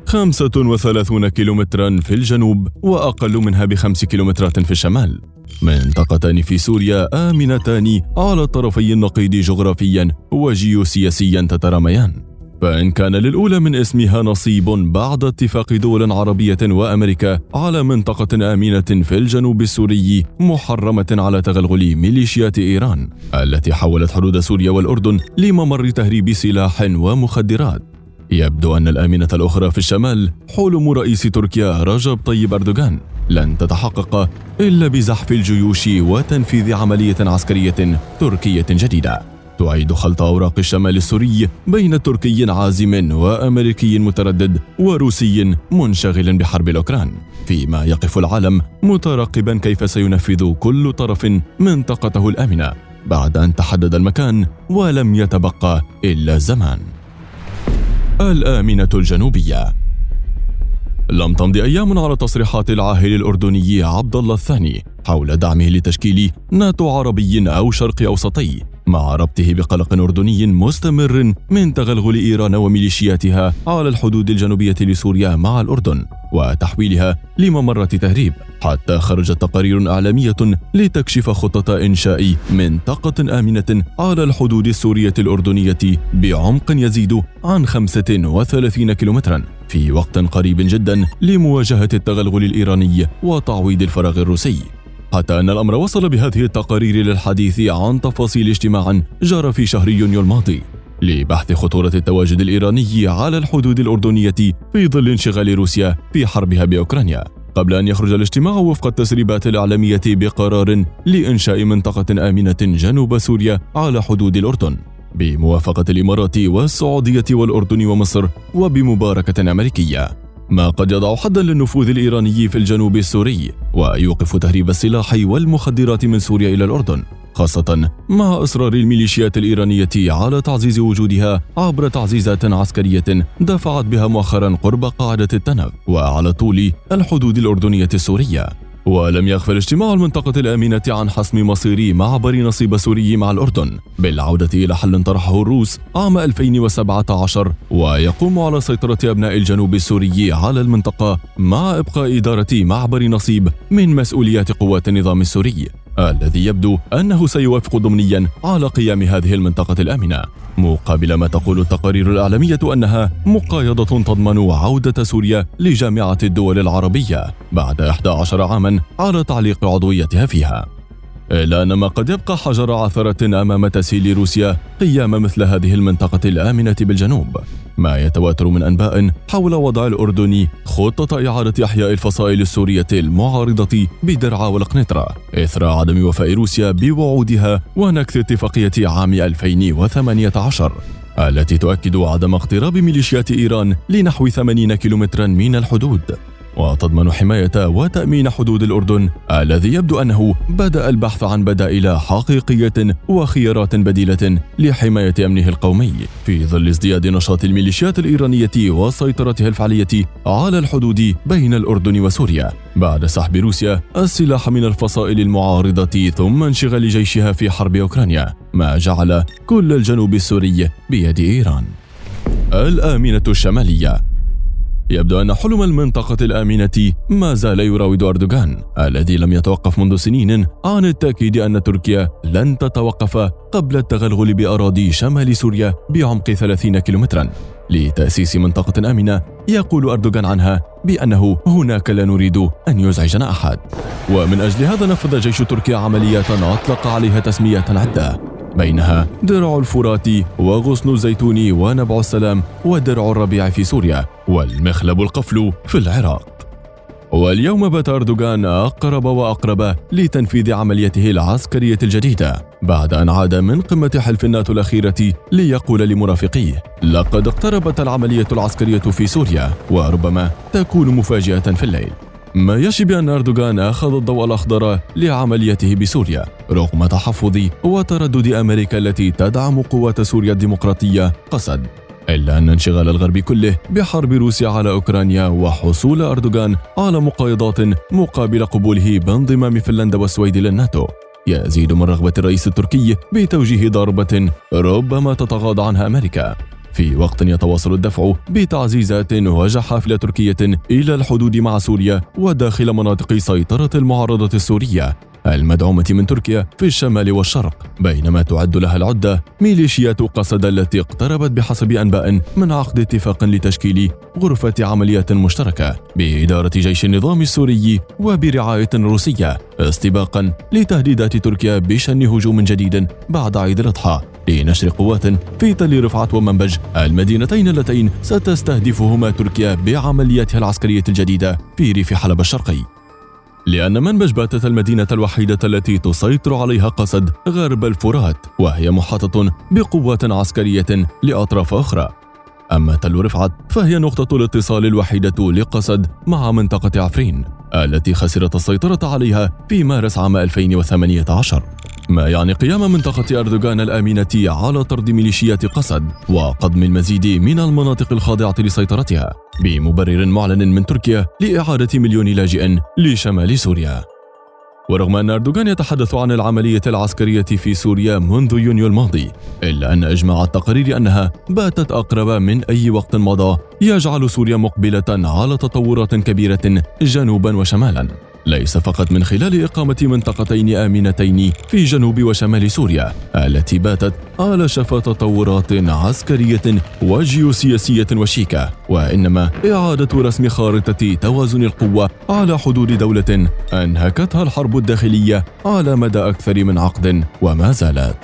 35 كيلومترا في الجنوب وأقل منها ب5 كيلومترات في الشمال. منطقتان في سوريا آمنتان على الطرفي النقيض جغرافيا وجيوسياسيا تتراميان. فإن كان للأولى من اسمها نصيب بعد اتفاق دول عربية وأمريكا على منطقة آمنة في الجنوب السوري محرمة على تغلغل ميليشيات إيران التي حولت حدود سوريا والأردن لممر تهريب سلاح ومخدرات، يبدو أن الآمنة الأخرى في الشمال حلم رئيس تركيا رجب طيب أردوغان لن تتحقق إلا بزحف الجيوش وتنفيذ عملية عسكرية تركية جديدة تعيد خلط أوراق الشمال السوري بين تركي عازم وأمريكي متردد وروسي منشغل بحرب الأوكران، فيما يقف العالم مترقبا كيف سينفذ كل طرف منطقته الآمنة بعد أن تحدد المكان ولم يتبقى إلا الزمان. الآمنة الجنوبية. لم تمض أيام على تصريحات العاهل الأردني عبد الله الثاني حول دعمه لتشكيل ناتو عربي أو شرقي أوسطي، مع ربطه بقلق أردني مستمر من تغلغل إيران وميليشياتها على الحدود الجنوبية لسوريا مع الأردن وتحويلها لممرة تهريب، حتى خرجت تقارير إعلامية لتكشف خطة إنشاء منطقة آمنة على الحدود السورية الأردنية بعمق يزيد عن 35 كيلومترا في وقت قريب جدا لمواجهة التغلغل الإيراني وتعويض الفراغ الروسي، حتى أن الأمر وصل بهذه التقارير للحديث عن تفاصيل اجتماع جرى في شهر يونيو الماضي لبحث خطورة التواجد الإيراني على الحدود الأردنية في ظل انشغال روسيا في حربها بأوكرانيا، قبل أن يخرج الاجتماع وفق التسريبات الإعلامية بقرار لإنشاء منطقة آمنة جنوب سوريا على حدود الأردن بموافقة الإمارات والسعودية والأردن ومصر وبمباركة أمريكية، ما قد يضع حدا للنفوذ الإيراني في الجنوب السوري ويوقف تهريب السلاح والمخدرات من سوريا إلى الأردن، خاصة مع إصرار الميليشيات الإيرانية على تعزيز وجودها عبر تعزيزات عسكرية دفعت بها مؤخرا قرب قاعدة التنف وعلى طول الحدود الأردنية السورية. ولم يغفل اجتماع المنطقة الآمنة عن حسم مصير معبر نصيب سوري مع الأردن بالعودة إلى حل طرحه الروس عام 2017 ويقوم على سيطرة أبناء الجنوب السوري على المنطقة مع إبقاء إدارة معبر نصيب من مسؤوليات قوات النظام السوري الذي يبدو أنه سيوافق ضمنيا على قيام هذه المنطقة الآمنة، مقابل ما تقول التقارير الإعلامية أنها مقايضة تضمن عودة سوريا لجامعة الدول العربية بعد 11 عاما على تعليق عضويتها فيها، إلا أن ما قد يبقى حجر عثرة أمام تسهيل روسيا قيام مثل هذه المنطقة الآمنة بالجنوب، ما يتواتر من أنباء حول وضع الأردن خطة إعادة إحياء الفصائل السورية المعارضة بدرعا والقنيطرة إثر عدم وفاء روسيا بوعودها ونكث اتفاقية عام 2018 التي تؤكد عدم اقتراب ميليشيات إيران لنحو 80 كيلومترا من الحدود، وتضمن حماية وتأمين حدود الأردن الذي يبدو أنه بدأ البحث عن بدائل حقيقية وخيارات بديلة لحماية أمنه القومي في ظل ازدياد نشاط الميليشيات الإيرانية وسيطرتها الفعلية على الحدود بين الأردن وسوريا بعد سحب روسيا السلاح من الفصائل المعارضة ثم انشغال جيشها في حرب أوكرانيا، ما جعل كل الجنوب السوري بيد إيران. الآمنة الشمالية. يبدو أن حلم المنطقة الآمنة ما زال يراود أردوغان الذي لم يتوقف منذ سنين عن التأكيد أن تركيا لن تتوقف قبل التغلغل بأراضي شمال سوريا بعمق 30 كيلومترا لتأسيس منطقة آمنة يقول أردوغان عنها بأنه هناك لا نريد أن يزعجنا أحد، ومن أجل هذا نفذ جيش تركيا عمليات أطلق عليها تسميات عدة بينها درع الفرات وغصن الزيتون ونبع السلام ودرع الربيع في سوريا والمخلب القفل في العراق. واليوم بات أردوغان أقرب وأقرب لتنفيذ عمليته العسكرية الجديدة بعد أن عاد من قمة حلف الناتو الأخيرة ليقول لمرافقيه لقد اقتربت العملية العسكرية في سوريا وربما تكون مفاجئة في الليل، ما يشي بأن أردوغان أخذ الضوء الأخضر لعمليته بسوريا رغم تحفظ وتردد أمريكا التي تدعم قوات سوريا الديمقراطية قسد، إلا أن انشغال الغرب كله بحرب روسيا على أوكرانيا وحصول أردوغان على مقايضات مقابل قبوله بانضمام فنلندا والسويد للناتو يزيد من رغبة الرئيس التركي بتوجيه ضربة ربما تتغاضى عنها أمريكا. في وقت يتواصل الدفع بتعزيزات وجحافل تركية إلى الحدود مع سوريا وداخل مناطق سيطرة المعارضة السورية المدعومة من تركيا في الشمال والشرق، بينما تعد لها العدة ميليشيات قسد التي اقتربت بحسب أنباء من عقد اتفاق لتشكيل غرفة عمليات مشتركة بإدارة جيش النظام السوري وبرعاية روسية استباقا لتهديدات تركيا بشن هجوم جديد بعد عيد الأضحى لنشر قوات في تل رفعت ومنبج، المدينتين اللتين ستستهدفهما تركيا بعملياتها العسكرية الجديدة في ريف حلب الشرقي. لأن منبج باتت المدينة الوحيدة التي تسيطر عليها قسد غرب الفرات، وهي محاطة بقوات عسكرية لأطراف أخرى. أما تل رفعت فهي نقطة الاتصال الوحيدة لقسد مع منطقة عفرين التي خسرت السيطرة عليها في مارس عام 2018، ما يعني قيام منطقة أردوغان الآمنة على طرد ميليشيات قسد وقضم المزيد من المناطق الخاضعة لسيطرتها بمبرر معلن من تركيا لإعادة مليون لاجئ لشمال سوريا. ورغم أن أردوغان يتحدث عن العملية العسكرية في سوريا منذ يونيو الماضي، إلا أن إجماع التقارير أنها باتت أقرب من أي وقت مضى يجعل سوريا مقبلة على تطورات كبيرة جنوبا وشمالا، ليس فقط من خلال إقامة منطقتين آمنتين في جنوب وشمال سوريا التي باتت على شفا تطورات عسكرية وجيوسياسية وشيكة، وإنما إعادة رسم خارطة توازن القوة على حدود دولة أنهكتها الحرب الداخلية على مدى أكثر من عقد وما زالت.